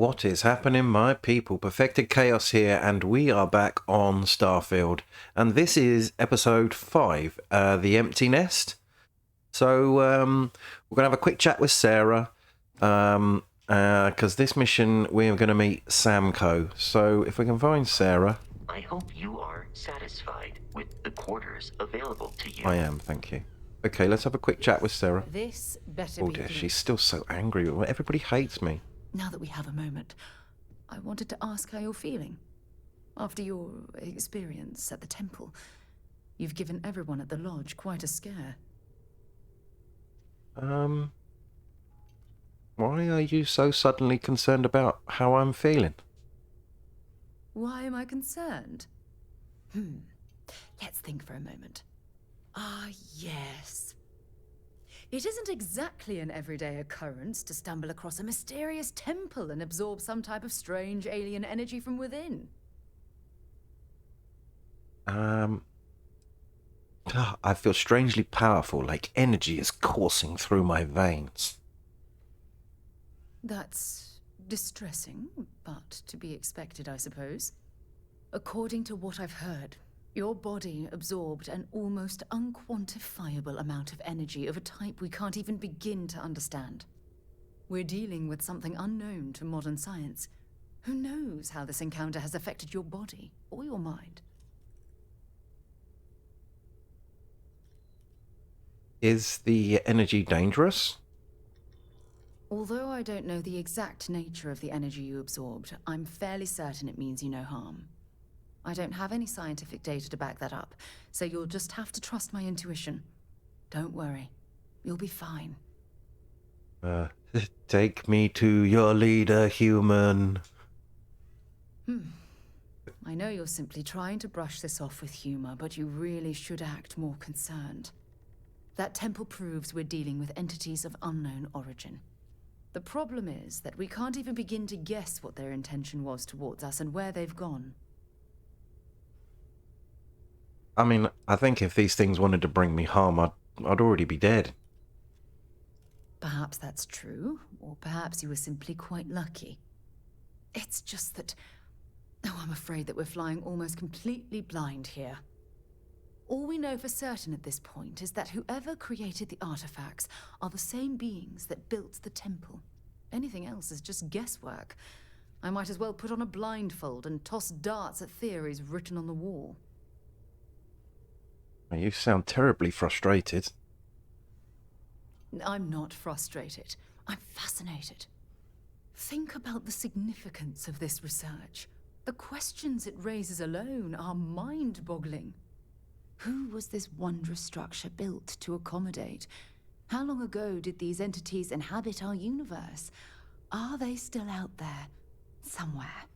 What is happening, my people? Perfected Chaos here, and we are back on Starfield. And this is episode 5, The Empty Nest. So, we're going to have a quick chat with Sarah, because this mission, we're going to meet Samco. So, if we can find Sarah... I hope you are satisfied with the quarters available to you. I am, thank you. Okay, let's have a quick chat with Sarah. This better Oh be dear, good. she's still so angry. Everybody hates me. Now that we have a moment, I wanted to ask how you're feeling. After your experience at the temple, you've given everyone at the lodge quite a scare. Why are you so suddenly concerned about how I'm feeling? Why am I concerned? Let's think for a moment. Ah, yes. It isn't exactly an everyday occurrence to stumble across a mysterious temple and absorb some type of strange alien energy from within. I feel strangely powerful, like energy is coursing through my veins. That's distressing, but to be expected, I suppose. According to what I've heard, your body absorbed an almost unquantifiable amount of energy of a type we can't even begin to understand. We're dealing with something unknown to modern science. Who knows how this encounter has affected your body or your mind? Is the energy dangerous? Although I don't know the exact nature of the energy you absorbed, I'm fairly certain it means you no harm. I don't have any scientific data to back that up, so you'll just have to trust my intuition. Don't worry. You'll be fine. Take me to your leader, human. I know you're simply trying to brush this off with humor, but you really should act more concerned. That temple proves we're dealing with entities of unknown origin. The problem is that we can't even begin to guess what their intention was towards us and where they've gone. I mean, I think if these things wanted to bring me harm, I'd already be dead. Perhaps that's true, or perhaps you were simply quite lucky. It's just that... Oh, I'm afraid that we're flying almost completely blind here. All we know for certain at this point is that whoever created the artifacts are the same beings that built the temple. Anything else is just guesswork. I might as well put on a blindfold and toss darts at theories written on the wall. You sound terribly frustrated. I'm not frustrated. I'm fascinated. Think about the significance of this research. The questions it raises alone are mind-boggling. Who was this wondrous structure built to accommodate? How long ago did these entities inhabit our universe? Are they still out there, somewhere?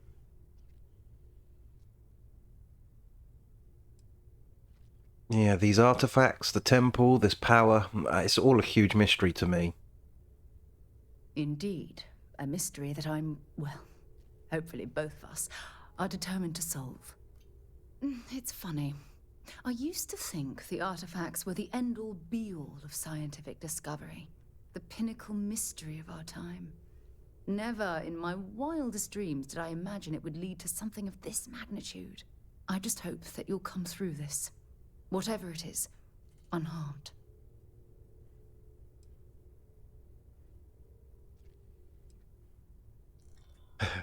Yeah, these artifacts, the temple, this power, it's all a huge mystery to me. Indeed. A mystery that well, hopefully both of us are determined to solve. It's funny. I used to think the artifacts were the end-all be-all of scientific discovery, the pinnacle mystery of our time. Never in my wildest dreams did I imagine it would lead to something of this magnitude. I just hope that you'll come through this, whatever it is, unharmed.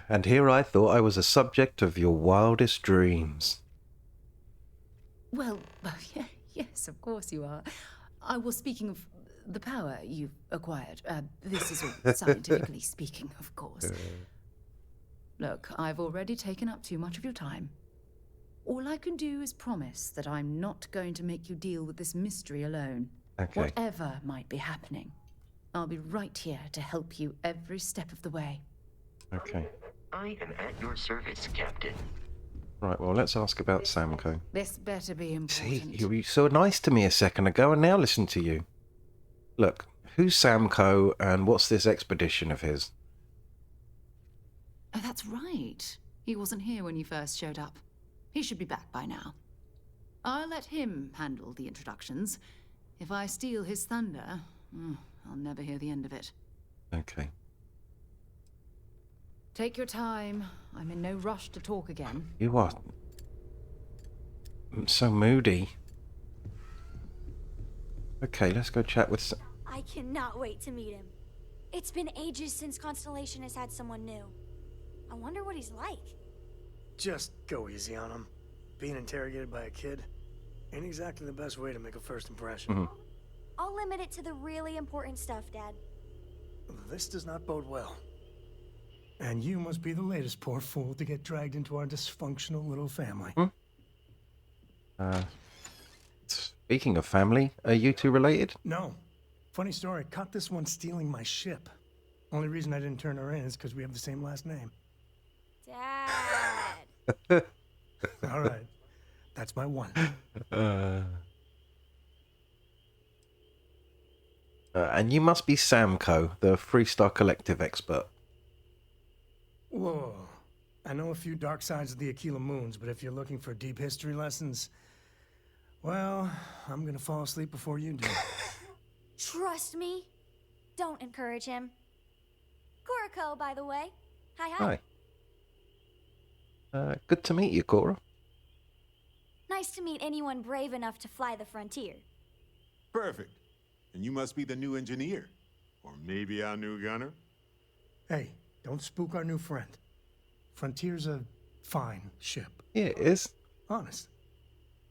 And here I thought I was a subject of your wildest dreams. Well, yes, of course you are. I was speaking of the power you've acquired. This is all scientifically speaking, of course. Look, I've already taken up too much of your time. All I can do is promise that I'm not going to make you deal with this mystery alone. Okay. Whatever might be happening, I'll be right here to help you every step of the way. Okay. I am at your service, Captain. Right, well, let's ask about Samco. This better be See, important. you were so nice to me a second ago, and now listen to you. Look, who's Samco, and what's this expedition of his? Oh, that's right. He wasn't here when you first showed up. He should be back by now. I'll let him handle the introductions. If I steal his thunder, I'll never hear the end of it. Okay. Take your time. I'm in no rush to talk again. You are so moody. Okay, let's go chat with... I cannot wait to meet him. It's been ages since Constellation has had someone new. I wonder what he's like. Just go easy on him. Being interrogated by a kid ain't exactly the best way to make a first impression. I'll limit it to the really important stuff, Dad. This does not bode well. And you must be the latest poor fool to get dragged into our dysfunctional little family. Speaking of family, are you two related? No. Funny story, caught this one stealing my ship. Only reason I didn't turn her in is because we have the same last name. Dad. All right. That's my one. And you must be Samco, the Freestar Collective expert. Whoa. I know a few dark sides of the Aquila Moons, but if you're looking for deep history lessons, well, I'm gonna fall asleep before you do. Trust me. Don't encourage him. Kuriko, by the way. Hi. Hi. Good to meet you, Cora. Nice to meet anyone brave enough to fly the frontier. Perfect. And you must be the new engineer. Or maybe our new gunner? Hey, don't spook our new friend. Frontier's a fine ship. Yeah, it is. Honest.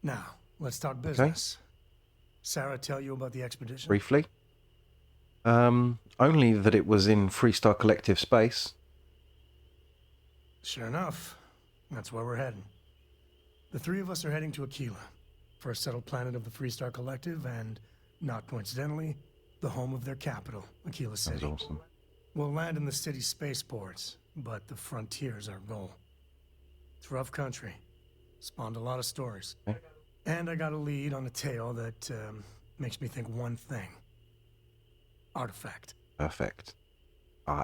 Now, let's talk business. Sarah tell you about the expedition? Briefly. Only that it was in Freestar Collective space. Sure enough. That's where we're heading. The three of us are heading to Aquila, first settled planet of the Freestar Collective, and, not coincidentally, the home of their capital, Aquila City. That's awesome. We'll land in the city's spaceports, but the frontier's our goal. It's rough country. Spawned a lot of stories. Okay. And I got a lead on a tale that makes me think one thing. Artifact. Perfect.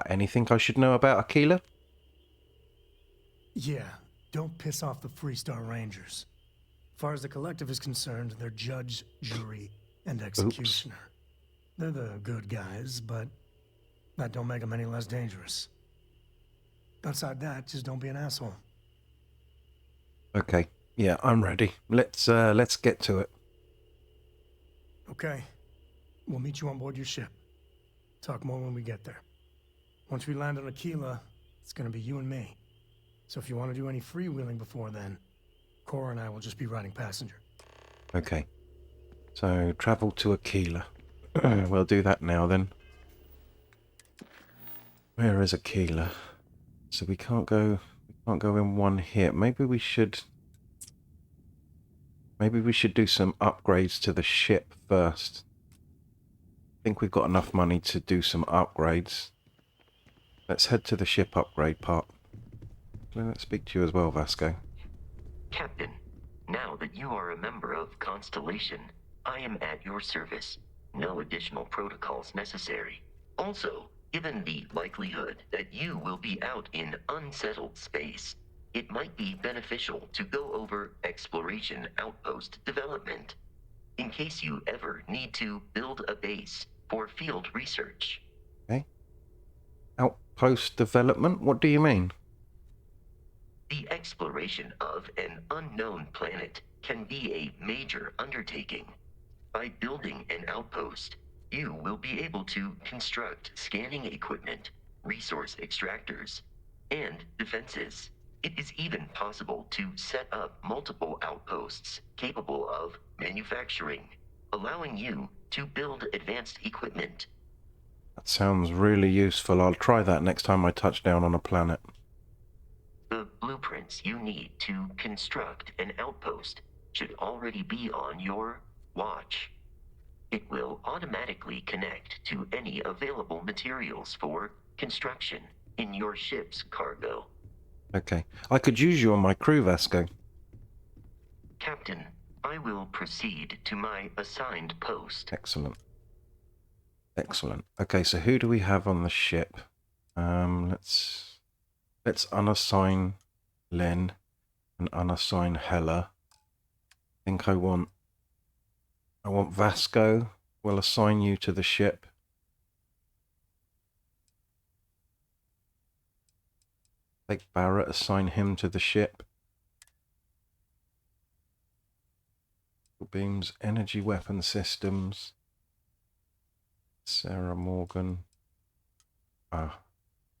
Anything I should know about Aquila? Yeah, don't piss off the Freestar Rangers. As far as the Collective is concerned, they're judge, jury, and executioner. They're the good guys, but that don't make them any less dangerous. Outside that, just don't be an asshole. Okay. Yeah, I'm ready. Let's get to it. Okay. We'll meet you on board your ship. Talk more when we get there. Once we land on Aquila, it's gonna be you and me. So if you want to do any freewheeling before then, Cora and I will just be riding passenger. Okay. So, travel to Aquila. We'll do that now then. Where is Aquila? So we can't go in one hit. Maybe we should do some upgrades to the ship first. I think we've got enough money to do some upgrades. Let's head to the ship upgrade part. Let's speak to you as well, Vasco. Captain, now that you are a member of Constellation, I am at your service. No additional protocols necessary. Also, given the likelihood that you will be out in unsettled space, it might be beneficial to go over exploration outpost development, in case you ever need to build a base for field research. Okay. Outpost development? What do you mean? The exploration of an unknown planet can be a major undertaking. By building an outpost, you will be able to construct scanning equipment, resource extractors, and defenses. It is even possible to set up multiple outposts capable of manufacturing, allowing you to build advanced equipment. That sounds really useful. I'll try that next time I touch down on a planet. The blueprints you need to construct an outpost should already be on your watch. It will automatically connect to any available materials for construction in your ship's cargo. Okay. I could use you on my crew, Vasco. Captain, I will proceed to my assigned post. Excellent. Excellent. Okay, so who do we have on the ship? Let's unassign Len and unassign Hella. I think I want Vasco. We'll assign you to the ship. Take Barrett, assign him to the ship. Beams, energy weapon systems. Sarah Morgan.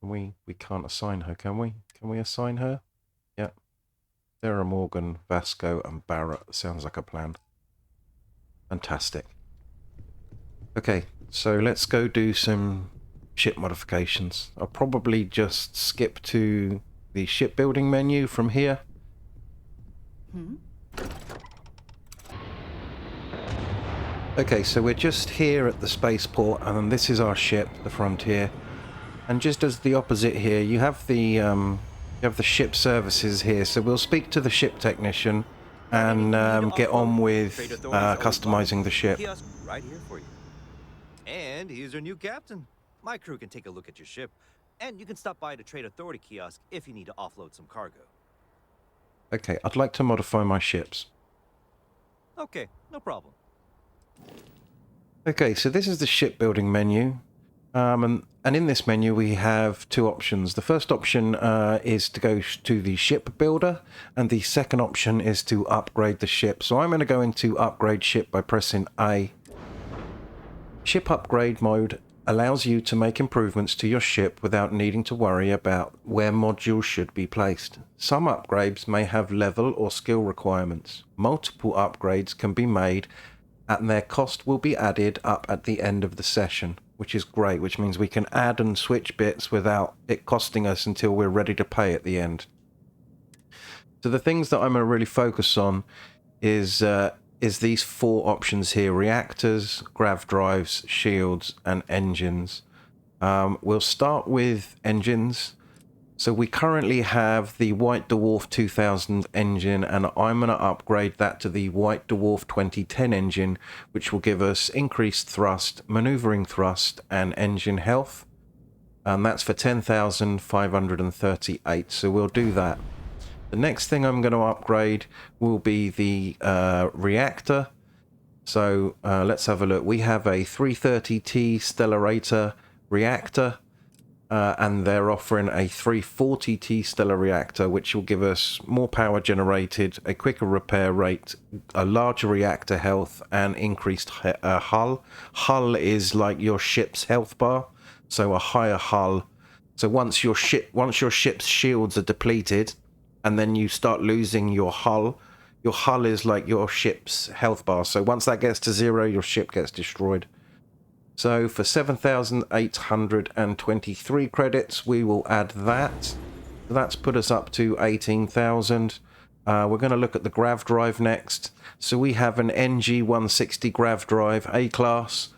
We can't assign her, can we? Can we assign her? Yeah. Sarah Morgan, Vasco, and Barrett. Sounds like a plan. Fantastic. Okay, so let's go do some ship modifications. I'll probably just skip to the shipbuilding menu from here. Okay, so we're just here at the spaceport, and this is our ship, the Frontier. And just as the opposite here, you have the ship services here. So we'll speak to the ship technician and get on with customizing the ship. Right here for you. And here's your new captain. My crew can take a look at your ship, and you can stop by the Trade Authority kiosk if you need to offload some cargo. Okay, I'd like to modify my ships. Okay, no problem. Okay, so this is the shipbuilding menu. And in this menu we have two options. The first option is to go to the ship builder, and the second option is to upgrade the ship. So I'm going to go into upgrade ship by pressing A. Ship upgrade mode allows you to make improvements to your ship without needing to worry about where modules should be placed. Some upgrades may have level or skill requirements. Multiple upgrades can be made, and their cost will be added up at the end of the session, which is great, which means we can add and switch bits without it costing us until we're ready to pay at the end. So the things that I'm going to really focus on is these four options here: reactors, grav drives, shields, and engines. We'll start with engines. So we currently have the White Dwarf 2000 engine, and I'm going to upgrade that to the White Dwarf 2010 engine, which will give us increased thrust, maneuvering thrust, and engine health. And that's for 10,538, so we'll do that. The next thing I'm going to upgrade will be the reactor. So let's have a look. We have a 330T Stellarator reactor. And they're offering a 340T stellar reactor, which will give us more power generated, a quicker repair rate, a larger reactor health, and increased hull. Hull is like your ship's health bar, so a higher hull. So once your ship's shields are depleted, and then you start losing your hull is like your ship's health bar. So once that gets to 0, your ship gets destroyed. So for 7,823 credits, we will add that. That's put us up to 18,000. We're going to look at the grav drive next. So we have an NG160 grav drive A-class,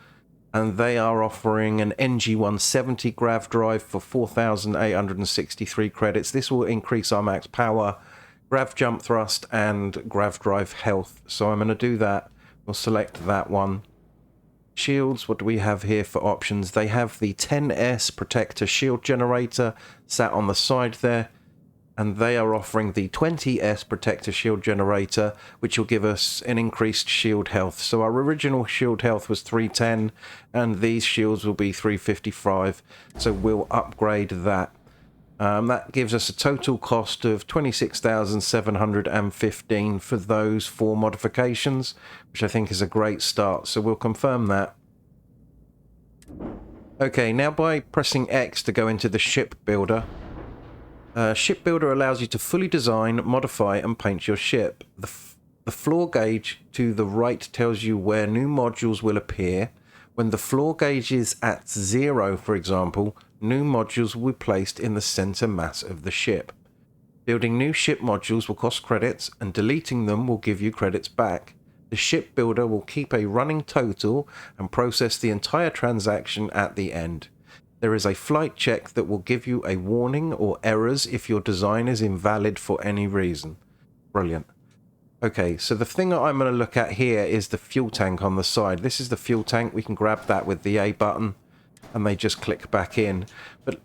and they are offering an NG170 grav drive for 4,863 credits. This will increase our max power, grav jump thrust, and grav drive health. So I'm going to do that. We'll select that one. Shields, what do we have here for options? They have the 10S protector shield generator sat on the side there, and they are offering the 20S protector shield generator, which will give us an increased shield health. So our original shield health was 310, and these shields will be 355, so we'll upgrade that. That gives us a total cost of 26,715 for those 4 modifications, which I think is a great start. So we'll confirm that. Okay, now by pressing X to go into the ship builder. Ship builder allows you to fully design, modify, and paint your ship. The floor gauge to the right tells you where new modules will appear. When the floor gauge is at 0, for example, new modules will be placed in the center mass of the ship. Building new ship modules will cost credits, and deleting them will give you credits back. The ship builder will keep a running total and process the entire transaction at the end. There is a flight check that will give you a warning or errors if your design is invalid for any reason. Brilliant. Okay, so the thing that I'm going to look at here is the fuel tank on the side. This is the fuel tank. We can grab that with the A button, and they just click back in. But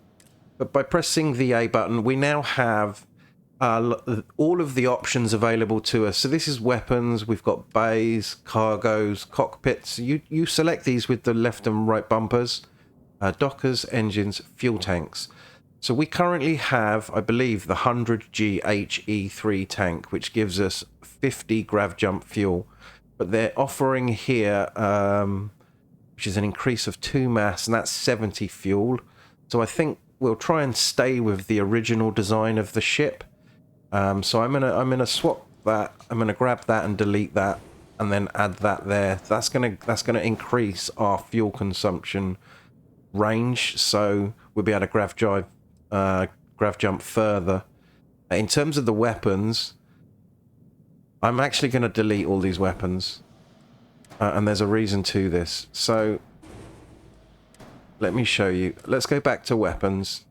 by pressing the A button, we now have all of the options available to us. So this is weapons. We've got bays, cargoes, cockpits. You select these with the left and right bumpers. Dockers, engines, fuel tanks. So we currently have, I believe, the 100G HE3 tank, which gives us 50 grav jump fuel. But they're offering here, which is an increase of 2 mass, and that's 70 fuel. So I think we'll try and stay with the original design of the ship. So I'm gonna swap that. I'm gonna grab that and delete that, and then add that there. That's gonna increase our fuel consumption range, so we'll be able to grav jump further. In terms of the weapons, I'm actually going to delete all these weapons, and there's a reason to this. So let me show you. Let's go back to weapons.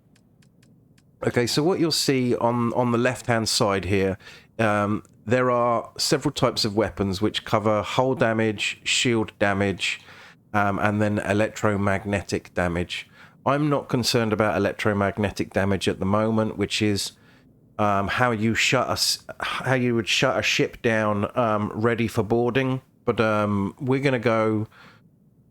Okay, so what you'll see on the left hand side here, there are several types of weapons which cover hull damage, shield damage, and then electromagnetic damage. I'm not concerned about electromagnetic damage at the moment, which is how you would shut a ship down ready for boarding. But we're gonna go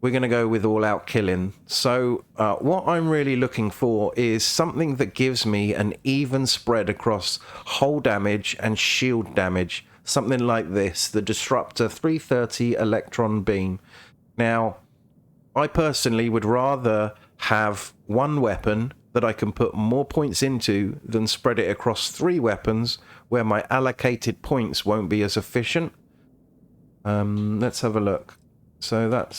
with all-out killing. So what I'm really looking for is something that gives me an even spread across hull damage and shield damage. Something like this, the Disruptor 330 Electron Beam. Now, I personally would rather have one weapon that I can put more points into than spread it across 3 weapons where my allocated points won't be as efficient. Let's have a look. So that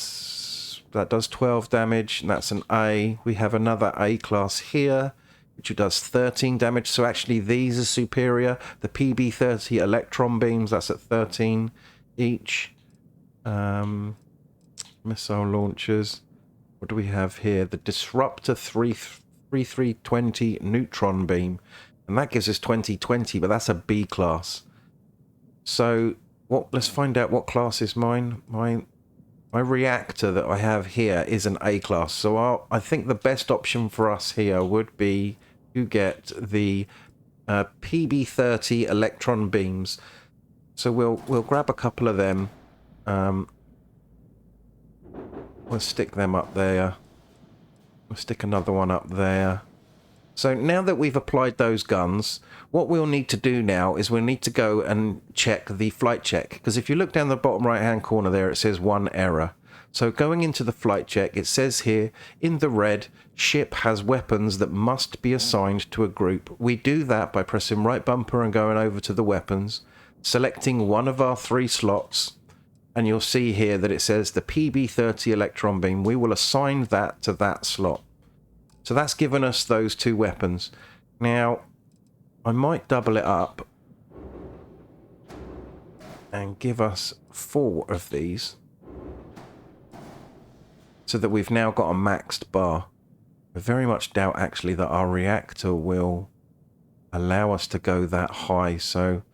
does 12 damage, and that's an A. We have another A class here, which does 13 damage. So actually these are superior. The PB-30 Electron Beams, that's at 13 each. Missile launchers. What do we have here? The Disruptor 3320 Neutron Beam. And that gives us 2020, but that's a B class. So let's find out what class is mine. My reactor that I have here is an A class. So I think the best option for us here would be to get the PB-30 Electron Beams. So we'll grab a couple of them. We'll stick them up there. We'll stick another one up there. So now that we've applied those guns, what we'll need to do now is we'll need to go and check the flight check. Because if you look down the bottom right hand corner there, it says 1 error. So going into the flight check, it says here in the red, ship has weapons that must be assigned to a group. We do that by pressing right bumper and going over to the weapons, selecting one of our 3 slots. And you'll see here that it says the PB-30 Electron Beam. We will assign that to that slot. So that's given us those 2 weapons. Now, I might double it up and give us 4 of these, so that we've now got a maxed bar. I very much doubt actually that our reactor will allow us to go that high. So,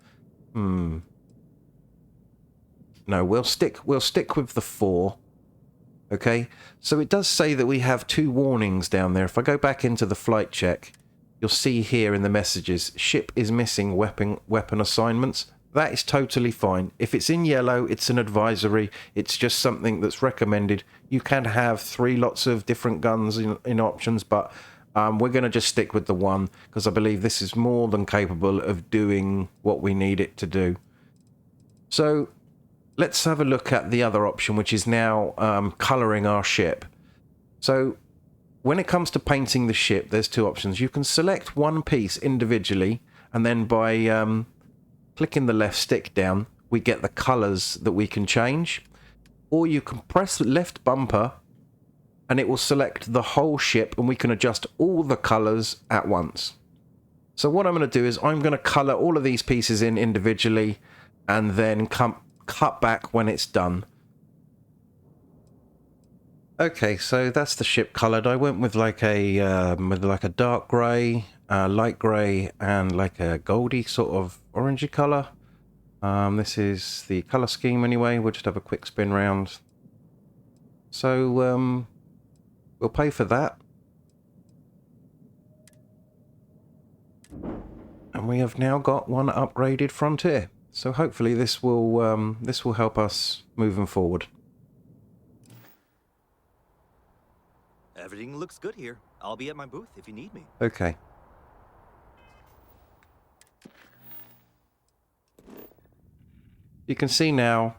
no, we'll stick with the 4. Okay, so it does say that we have 2 warnings down there. If I go back into the flight check, you'll see here in the messages, ship is missing weapon assignments. That is totally fine. If it's in yellow, it's an advisory. It's just something that's recommended. You can have 3 lots of different guns in options, but we're going to just stick with the 1, because I believe this is more than capable of doing what we need it to do. So let's have a look at the other option, which is now colouring our ship. So when it comes to painting the ship, there's 2 options. You can select one piece individually, and then by clicking the left stick down, we get the colours that we can change. Or you can press the left bumper, and it will select the whole ship, and we can adjust all the colours at once. So what I'm going to do is I'm going to colour all of these pieces in individually, and then cut back when it's done. Okay, so that's the ship coloured. I went with like a dark grey, light grey, and like a goldy sort of orangey colour. This is the colour scheme anyway. We'll just have a quick spin round. So we'll pay for that. And we have now got one upgraded Frontier. So hopefully this will help us moving forward. Everything looks good here. I'll be at my booth if you need me. Okay. You can see now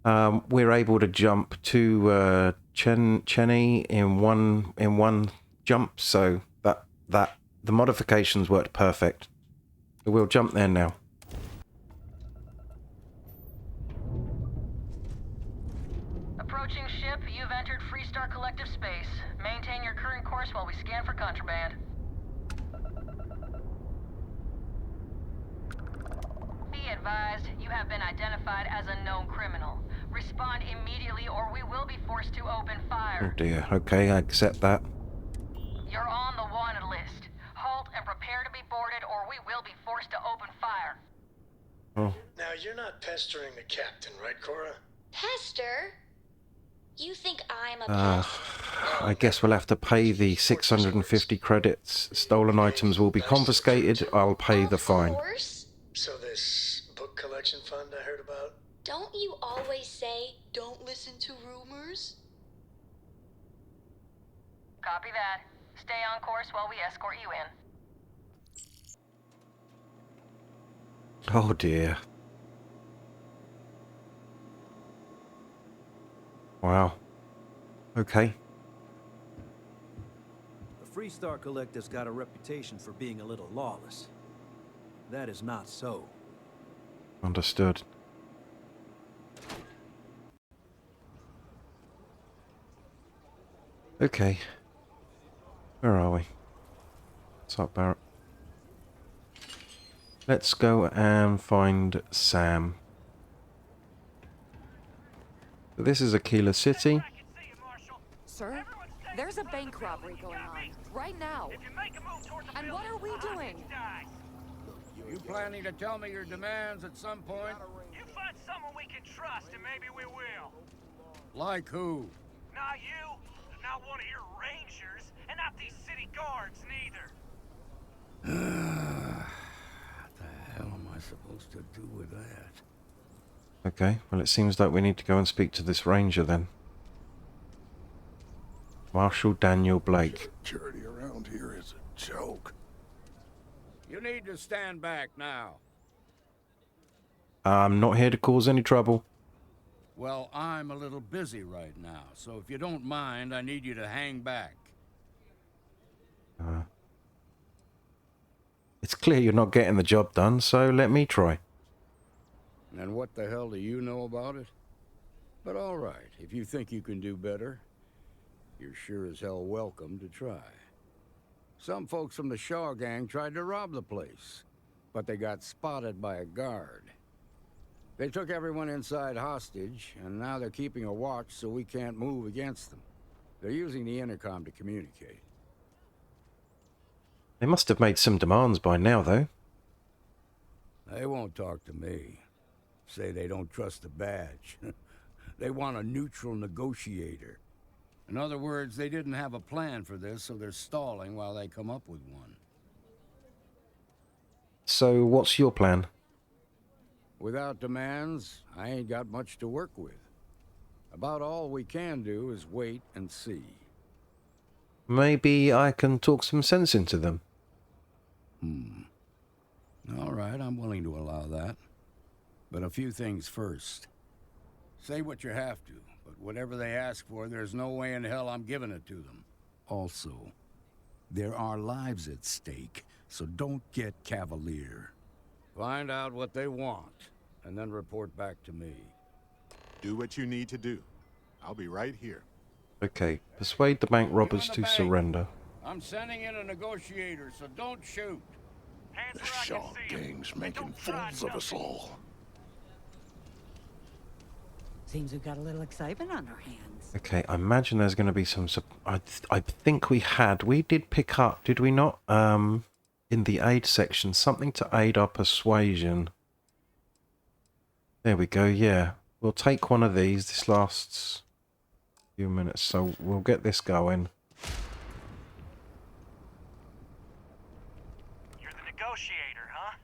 we're able to jump to Cheney in one jump, so that the modifications worked perfect. So we'll jump there now. Approaching ship, you've entered Freestar Collective space. Maintain your current course while we scan for contraband. Be advised, you have been identified as a known criminal. Respond immediately or we will be forced to open Oh fire. dear. Okay, I accept that. You're on the wanted list. Halt and prepare to be boarded or we will be forced to open fire. Oh. Now, you're not pestering the captain, right, Cora? Pester? You think I'm a pest? I guess we'll have to pay the 650 credits. Stolen items will be confiscated. I'll pay the fine. Of course. So this book collection fund I heard about? Don't you always say, don't listen to rumors? Copy that. Stay on course while we escort you in. Oh dear. Wow. Okay. The Freestar Collective's got a reputation for being a little lawless. That is not so. Understood. Okay. Where are we? What's up, Barrett? Let's go and find Sam. So this is Aquila City. Sir, there's a bank robbery going on right now. And what are we doing? You planning to tell me your demands at some point? You find someone we can trust and maybe we will. Like who? Not you, not one of your rangers, and not these city guards neither. What the hell am I supposed to do with that? Okay, well it seems like we need to go and speak to this ranger then. Marshal Daniel Blake. Security around here is a joke. You need to stand back now. I'm not here to cause any trouble. Well, I'm a little busy right now, so if you don't mind, I need you to hang back. It's clear you're not getting the job done, so let me try. And what the hell do you know about it? But all right, if you think you can do better, you're sure as hell welcome to try. Some folks from the Shaw gang tried to rob the place, but they got spotted by a guard. They took everyone inside hostage, and now they're keeping a watch so we can't move against them. They're using the intercom to communicate. They must have made some demands by now, though. They won't talk to me. Say they don't trust the badge. They want a neutral negotiator. In other words, they didn't have a plan for this, so they're stalling while they come up with one. So what's your plan? Without demands, I ain't got much to work with. About all we can do is wait and see. Maybe I can talk some sense into them. All right, I'm willing to allow that. But a few things first. Say what you have to, but whatever they ask for, there's no way in hell I'm giving it to them. Also, there are lives at stake, so don't get cavalier. Find out what they want, and then report back to me. Do what you need to do. I'll be right here. Okay, persuade the bank robbers to surrender. I'm sending in a negotiator, so don't shoot. The Shaw gang's making fools of us all. Seems we've got a little excitement on our hands. Okay, I imagine there's going to be some... I think we did pick up, did we not? In the aid section, something to aid our persuasion. There we go, yeah. We'll take one of these. This lasts a few minutes, so we'll get this going. You're the negotiator, huh?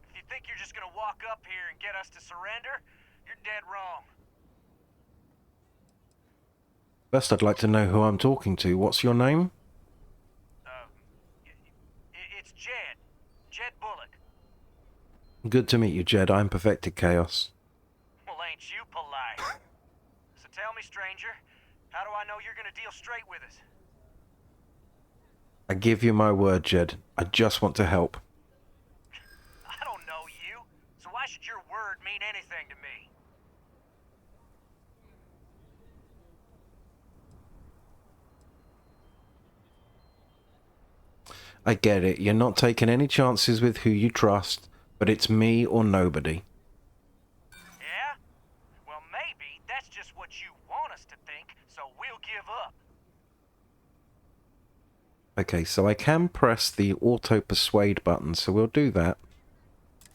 If you think you're just gonna walk up here and get us to surrender, you're dead wrong. First, I'd like to know who I'm talking to. What's your name? It's Jed. Jed Bullock. Good to meet you, Jed. I'm Perfected Chaos. ain't you polite? So tell me, stranger, how do I know you're gonna deal straight with us? I give you my word, Jed. I just want to help. I don't know you, so why should your word mean anything to me? I get it. You're not taking any chances with who you trust, but it's me or nobody. Yeah? Well, maybe that's just what you want us to think, so we'll give up. Okay, so I can press the auto persuade button, so we'll do that.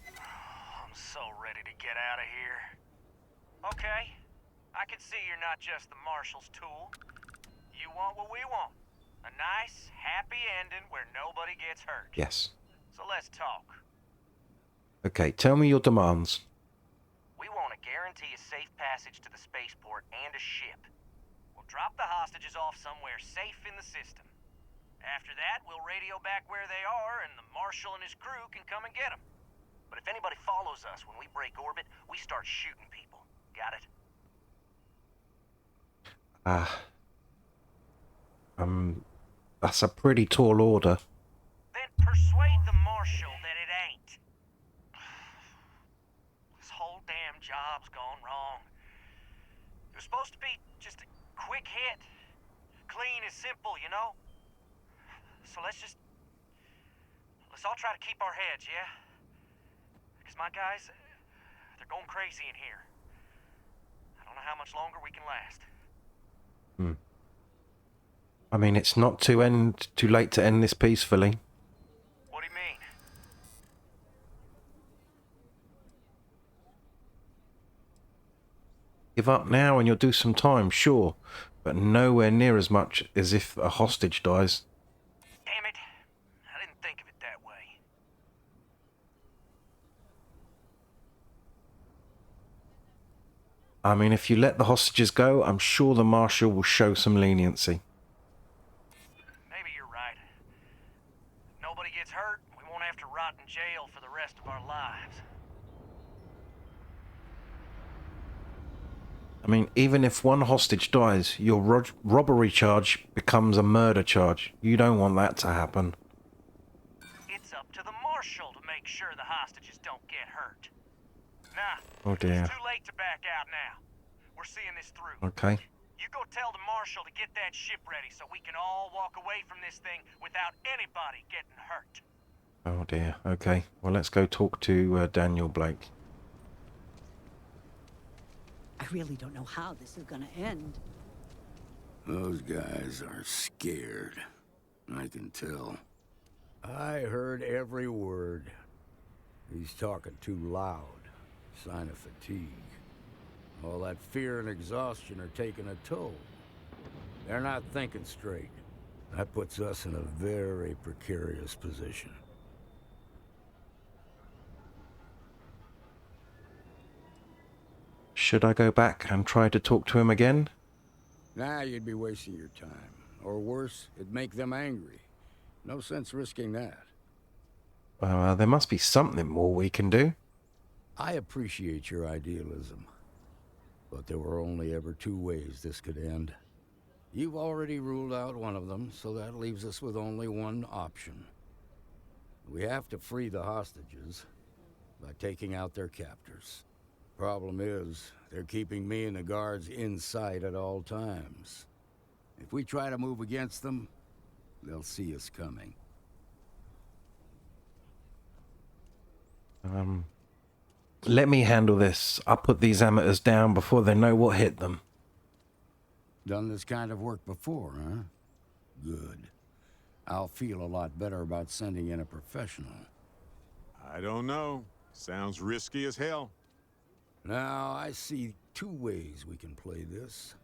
I'm so ready to get out of here. Okay, I can see you're not just the Marshal's tool. You want what we want. A nice, happy ending where nobody gets hurt. Yes. So let's talk. Okay, tell me your demands. We want to guarantee a safe passage to the spaceport and a ship. We'll drop the hostages off somewhere safe in the system. After that, we'll radio back where they are, and the Marshal and his crew can come and get them. But if anybody follows us when we break orbit, we start shooting people. Got it? That's a pretty tall order. Then persuade the Marshal that it ain't. This whole damn job's gone wrong. It was supposed to be just a quick hit. Clean and simple, you know? So let's all try to keep our heads, yeah? Because my guys, they're going crazy in here. I don't know how much longer we can last. I mean, it's not too late to end this peacefully. What do you mean? Give up now and you'll do some time, sure, but nowhere near as much as if a hostage dies. Damn it. I didn't think of it that way. I mean, if you let the hostages go, I'm sure the Marshal will show some leniency. Maybe you're right. If nobody gets hurt, we won't have to rot in jail for the rest of our lives. I mean, even if one hostage dies, your robbery charge becomes a murder charge. You don't want that to happen. It's up to the Marshal to make sure the hostages don't get hurt. Nah, Oh dear. it's too late to back out now. We're seeing this through. Okay. You go tell the Marshal to get that ship ready so we can all walk away from this thing without anybody getting hurt. Oh dear. Okay. Well, let's go talk to Daniel Blake. I really don't know how this is gonna end. Those guys are scared. I can tell. I heard every word. He's talking too loud. Sign of fatigue. All that fear and exhaustion are taking a toll. They're not thinking straight. That puts us in a very precarious position. Should I go back and try to talk to him again? Nah, you'd be wasting your time. Or worse, it'd make them angry. No sense risking that. There must be something more we can do. I appreciate your idealism. But there were only ever two ways this could end. You've already ruled out one of them, so that leaves us with only one option. We have to free the hostages by taking out their captors. Problem is, they're keeping me and the guards in sight at all times. If we try to move against them, they'll see us coming. Let me handle this. I'll put these amateurs down before they know what hit them. Done this kind of work before, huh? Good. I'll feel a lot better about sending in a professional. I don't know. Sounds risky as hell. Now, I see two ways we can play this.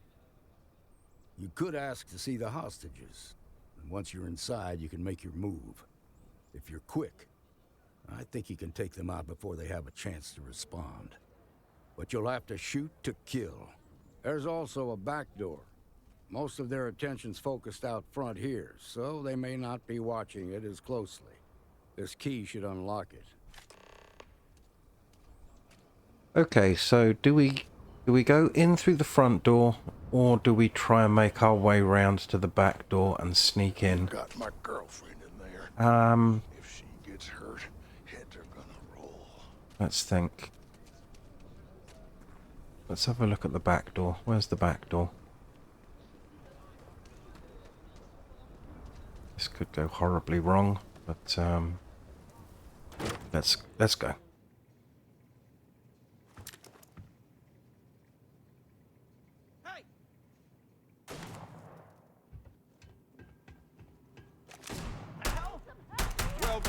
You could ask to see the hostages. And once you're inside, you can make your move. If you're quick, I think you can take them out before they have a chance to respond. But you'll have to shoot to kill. There's also a back door. Most of their attention's focused out front here, so they may not be watching it as closely. This key should unlock it. Okay, so do we Do we go in through the front door, or do we try and make our way round to the back door and sneak in? Got my girlfriend in there. If she gets hurt, heads are gonna roll. Let's think. Let's have a look at the back door. Where's the back door? This could go horribly wrong, but let's go.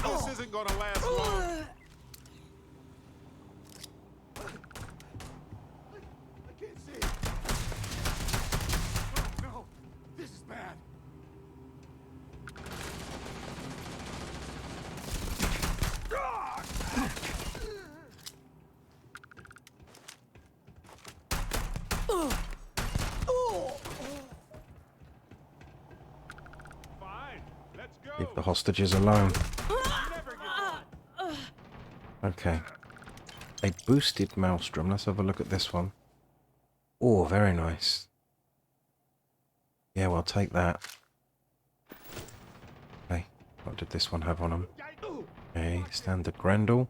Well, this isn't gonna last long. I can't see. Oh no, this is bad. Fine, let's go. Leave the hostages alone. Okay. A boosted maelstrom. Let's have a look at this one. Oh, very nice. Yeah, we'll take that. Okay, what did this one have on him? Okay, standard Grendel.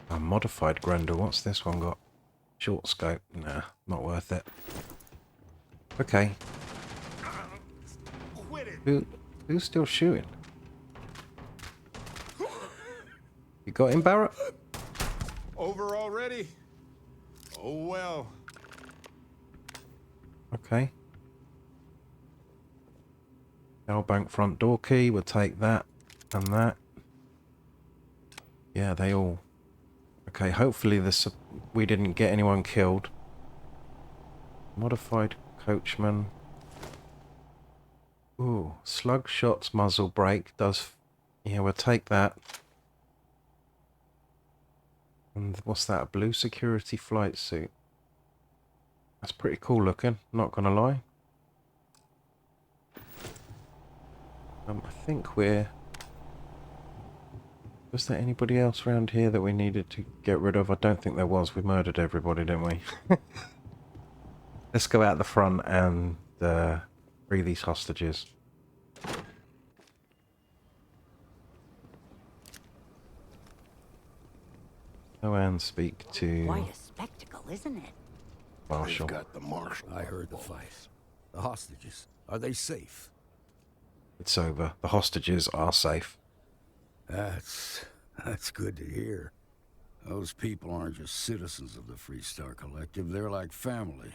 A modified Grendel. What's this one got? Short scope. Nah, not worth it. Okay. Who's still shooting? You got him, Barrett? Over already? Oh well. Okay. Bank front door key. We'll take that and that. Yeah, they all. Okay, hopefully this we didn't get anyone killed. Modified coachman. Ooh, slug shots muzzle brake does. Yeah, we'll take that. And what's that? A blue security flight suit. That's pretty cool looking, not gonna lie. I think we're... Was there anybody else around here that we needed to get rid of? I don't think there was. We murdered everybody, didn't we? Let's go out the front and free these hostages. Go and speak to... Quite a spectacle, isn't it? Marshall. They've got the marshal. I heard the fight. The hostages, are they safe? It's over. The hostages are safe. That's good to hear. Those people aren't just citizens of the Freestar Collective. They're like family.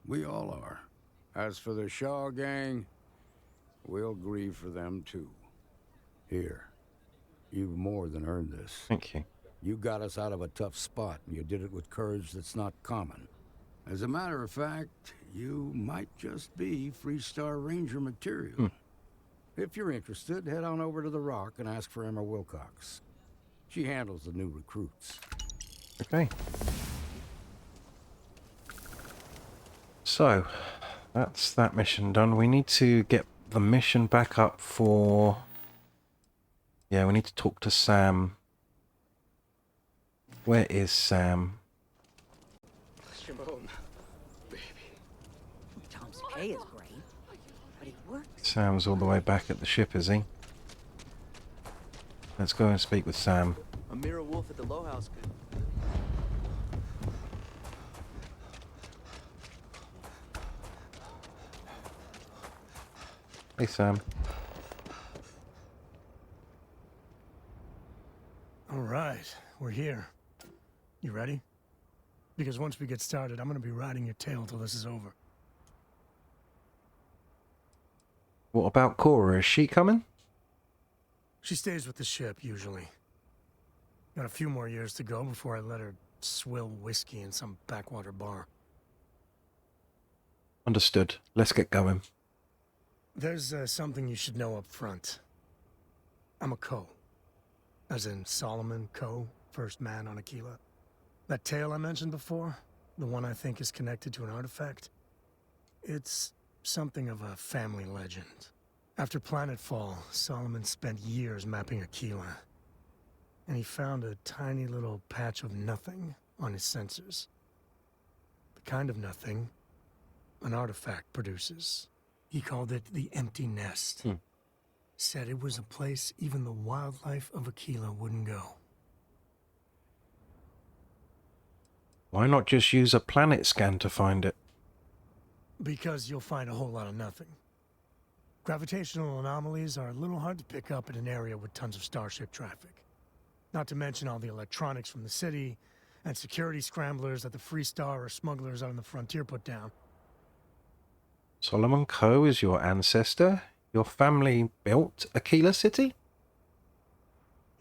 We all are. As for the Shaw gang, we'll grieve for them too. Here, you've more than earned this. Thank you. You got us out of a tough spot, and you did it with courage that's not common. As a matter of fact, you might just be Freestar Ranger material. If you're interested, head on over to the Rock and ask for Emma Wilcox. She handles the new recruits. Okay. So, that's that mission done. We need to get the mission back up for... Yeah, we need to talk to Sam. Where is Sam? Tom's pay is great, but he works. Sam's all the way back at the ship, is he? Let's go and speak with Sam. Amira Wolf at the Low House could... Hey, Sam. All right, we're here. You ready? Because once we get started, I'm gonna be riding your tail till this is over. What about Cora? Is she coming? She stays with the ship, usually. Got a few more years to go before I let her swill whiskey in some backwater bar. Understood. Let's get going. There's something you should know up front. I'm a Co. As in Solomon Co., first man on Aquila. That tale I mentioned before, the one I think is connected to an artifact, it's something of a family legend. After Planetfall, Solomon spent years mapping Aquila. and he found a tiny little patch of nothing on his sensors. The kind of nothing an artifact produces. He called it the Empty Nest. Said it was a place even the wildlife of Aquila wouldn't go. Why not just use a planet scan to find it? Because you'll find a whole lot of nothing. Gravitational anomalies are a little hard to pick up in an area with tons of starship traffic. Not to mention all the electronics from the city, and security scramblers that the Free Star or smugglers out on the frontier put down. Solomon Coe is your ancestor? Your family built Aquila City?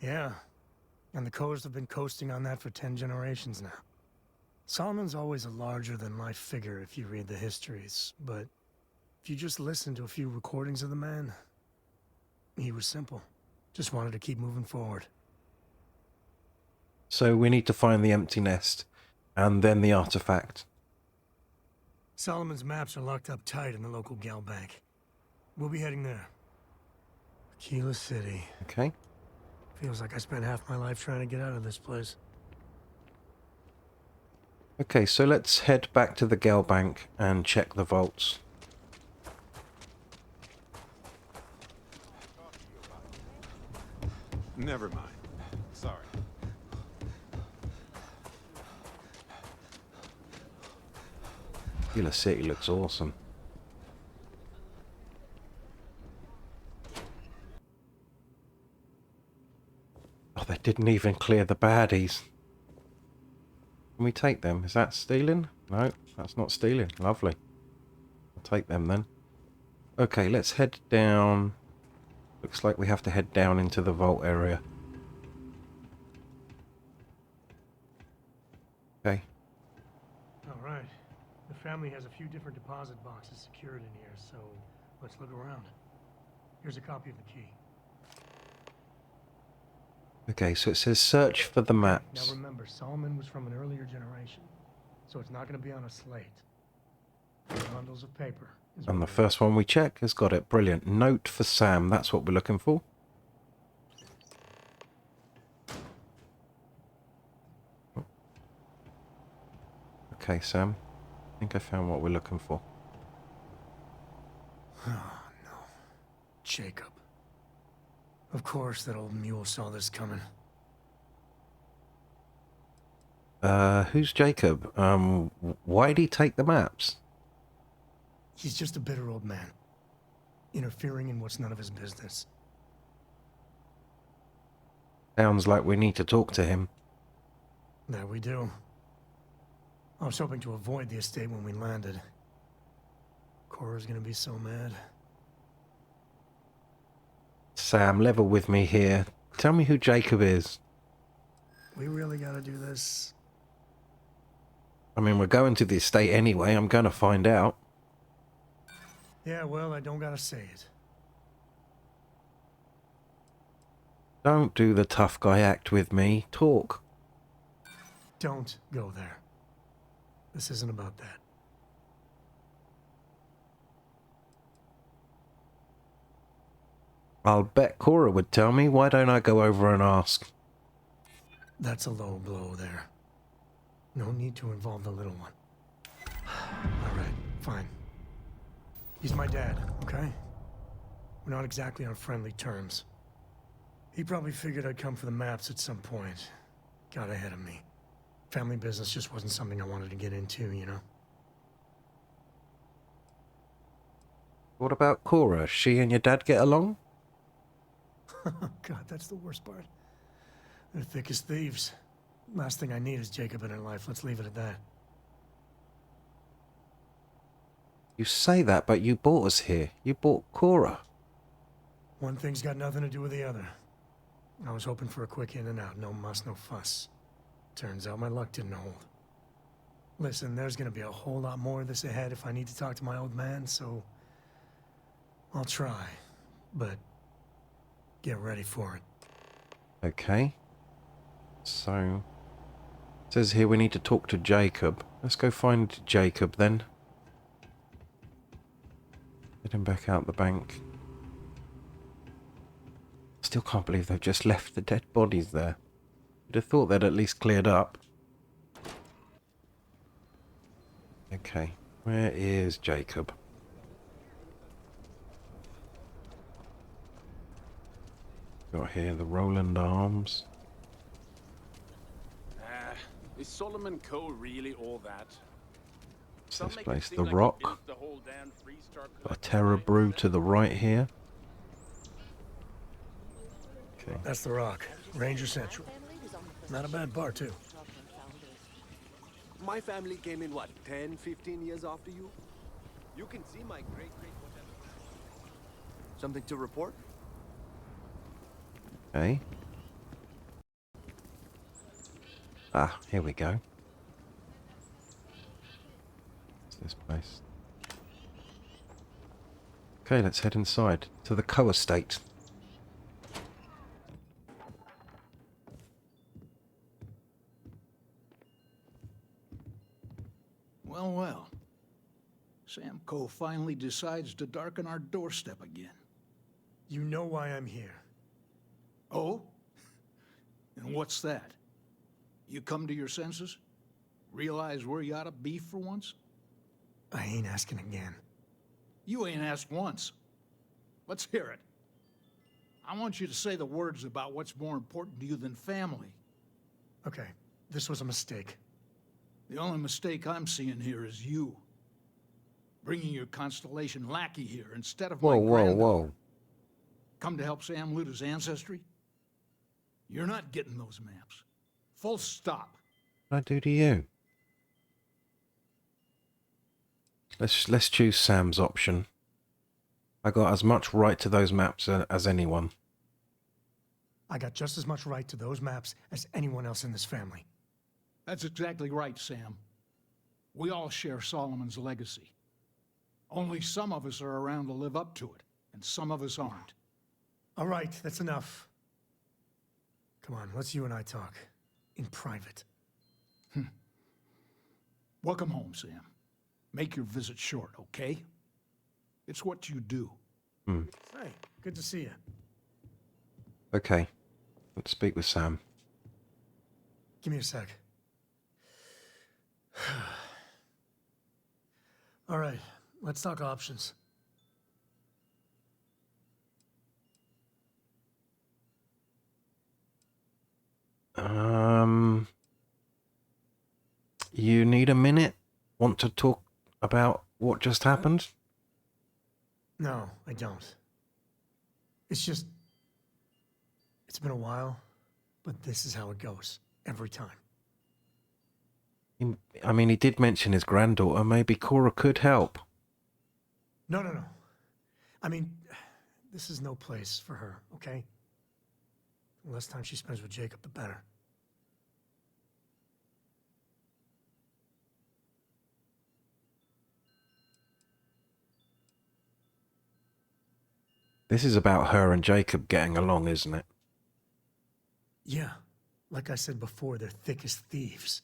Yeah, and the Coes have been coasting on that for 10 generations now. Solomon's always a larger-than-life figure if you read the histories, but if you just listen to a few recordings of the man, he was simple. Just wanted to keep moving forward. So we need to find the Empty Nest, and then the artifact. Solomon's maps are locked up tight in the local gal bank. We'll be heading there. Aquila City. Okay. Feels like I spent half my life trying to get out of this place. Okay, so let's head back to the gal bank and check the vaults. Never mind. Sorry. Aquila City looks awesome. Oh, they didn't even clear the baddies. Can we take them? Is that stealing? No, that's not stealing. Lovely. I'll take them then. Okay, let's head down. Looks like we have to head down into the vault area. Okay. Alright. The family has a few different deposit boxes secured in here, so let's look around. Here's a copy of the key. Okay, so it says search for the maps. Now remember, Solomon was from an earlier generation, so it's not going to be on a slate. Bundles of paper. And the first one we check has got it. Brilliant. Note for Sam. That's what we're looking for. Okay, Sam. I think I found what we're looking for. Oh, no. Jacob. Of course that old mule saw this coming. Who's Jacob? Why'd he take the maps? He's just a bitter old man. Interfering in what's none of his business. Sounds like we need to talk to him. That we do. I was hoping to avoid the estate when we landed. Cora's gonna be so mad. Sam, level with me here. Tell me who Jacob is. We really gotta do this. I mean, we're going to the estate anyway. I'm gonna find out. Yeah, well, I don't gotta say it. Don't do the tough guy act with me. Talk. Don't go there. This isn't about that. I'll bet Cora would tell me. Why don't I go over and ask? That's a low blow there. No need to involve the little one. Alright, fine. He's my dad, okay? We're not exactly on friendly terms. He probably figured I'd come for the maps at some point. Got ahead of me. Family business just wasn't something I wanted to get into, you know? What about Cora? She and your dad get along? God, that's the worst part. They're thick as thieves. Last thing I need is Jacob in her life. Let's leave it at that. You say that, but you brought us here. You brought Cora. One thing's got nothing to do with the other. I was hoping for a quick in and out. No muss, no fuss. Turns out my luck didn't hold. Listen, there's gonna be a whole lot more of this ahead if I need to talk to my old man, so... I'll try. But... get ready for it. Okay. So... it says here we need to talk to Jacob. Let's go find Jacob then. Get him back out the bank. Still can't believe they've just left the dead bodies there. You'd have thought they'd at least cleared up. Okay, where is Jacob? Got here the Roland Arms. Is Solomon Co. really all that? What's this place? The Rock. Got a Terror Brew to the right here. Okay. That's the Rock. Ranger Central. Not a bad bar, too. My family came in, what, 10, 15 years after you? You can see my great-great... Something to report? Okay. Ah, here we go. What's this place? Okay, let's head inside to the Kaos estate. Well, well. Sam Coe finally decides to darken our doorstep again. You know why I'm here. Oh? And what's that? You come to your senses? Realize where you ought to be for once? I ain't asking again. You ain't asked once. Let's hear it. I want you to say the words about what's more important to you than family. Okay, this was a mistake. The only mistake I'm seeing here is you. Bringing your Constellation lackey here instead of my granddaughter. Whoa. Come to help Sam loot his ancestry? You're not getting those maps. Full stop. What did I do to you? Let's choose Sam's option. I got as much right to those maps as anyone. I got just as much right to those maps as anyone else in this family. That's exactly right, Sam. We all share Solomon's legacy. Only some of us are around to live up to it, and some of us aren't. All right, that's enough. Come on, let's you and I talk. In private. Welcome home, Sam. Make your visit short, okay? It's what you do. Hey, good to see you. Okay, let's speak with Sam. Give me a sec. All right, let's talk options. You need a minute? Want to talk about what just happened? No, I don't. It's just... It's been a while, but this is how it goes. Every time. I mean, he did mention his granddaughter. Maybe Cora could help. No. I mean, this is no place for her, okay? The less time she spends with Jacob, the better. This is about her and Jacob getting along, isn't it? Yeah. Like I said before, they're thick as thieves.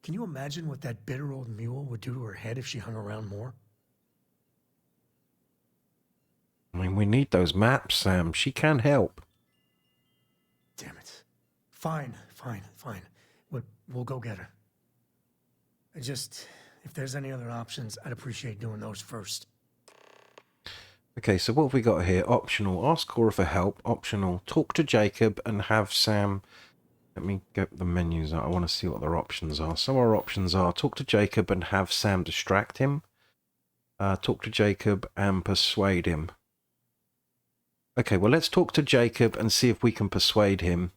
Can you imagine what that bitter old mule would do to her head if she hung around more? I mean, we need those maps, Sam. She can help. Damn it. Fine. We'll go get her. If there's any other options, I'd appreciate doing those first. Okay, so what have we got here? Optional, ask Cora for help. Optional, talk to Jacob and have Sam... Let me get the menus out. I want to see what their options are. Some of our options are talk to Jacob and have Sam distract him. Talk to Jacob and persuade him. Okay, well, let's talk to Jacob and see if we can persuade him.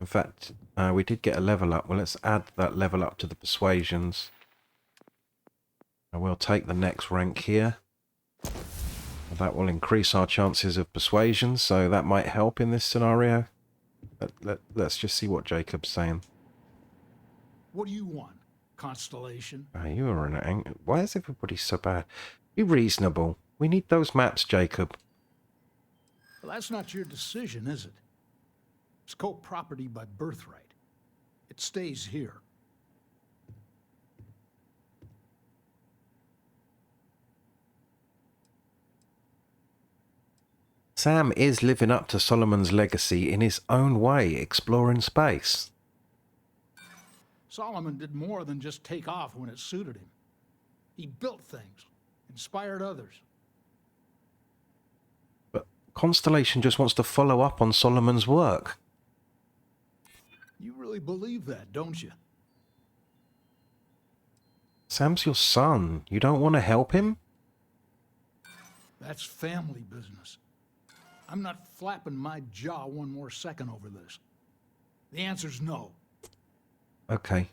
In fact, we did get a level up. Well, let's add that level up to the persuasions. And we'll take the next rank here. That will increase our chances of persuasion, so that might help in this scenario. Let's just see what Jacob's saying. What do you want, Constellation? You are an anger. Why is everybody so bad? Be reasonable. We need those maps, Jacob. Well, that's not your decision, is it? It's co-property by birthright. It stays here. Sam is living up to Solomon's legacy in his own way, exploring space. Solomon did more than just take off when it suited him. He built things, inspired others. But Constellation just wants to follow up on Solomon's work. You really believe that, don't you? Sam's your son. You don't want to help him? That's family business. I'm not flapping my jaw one more second over this. The answer's no. Okay.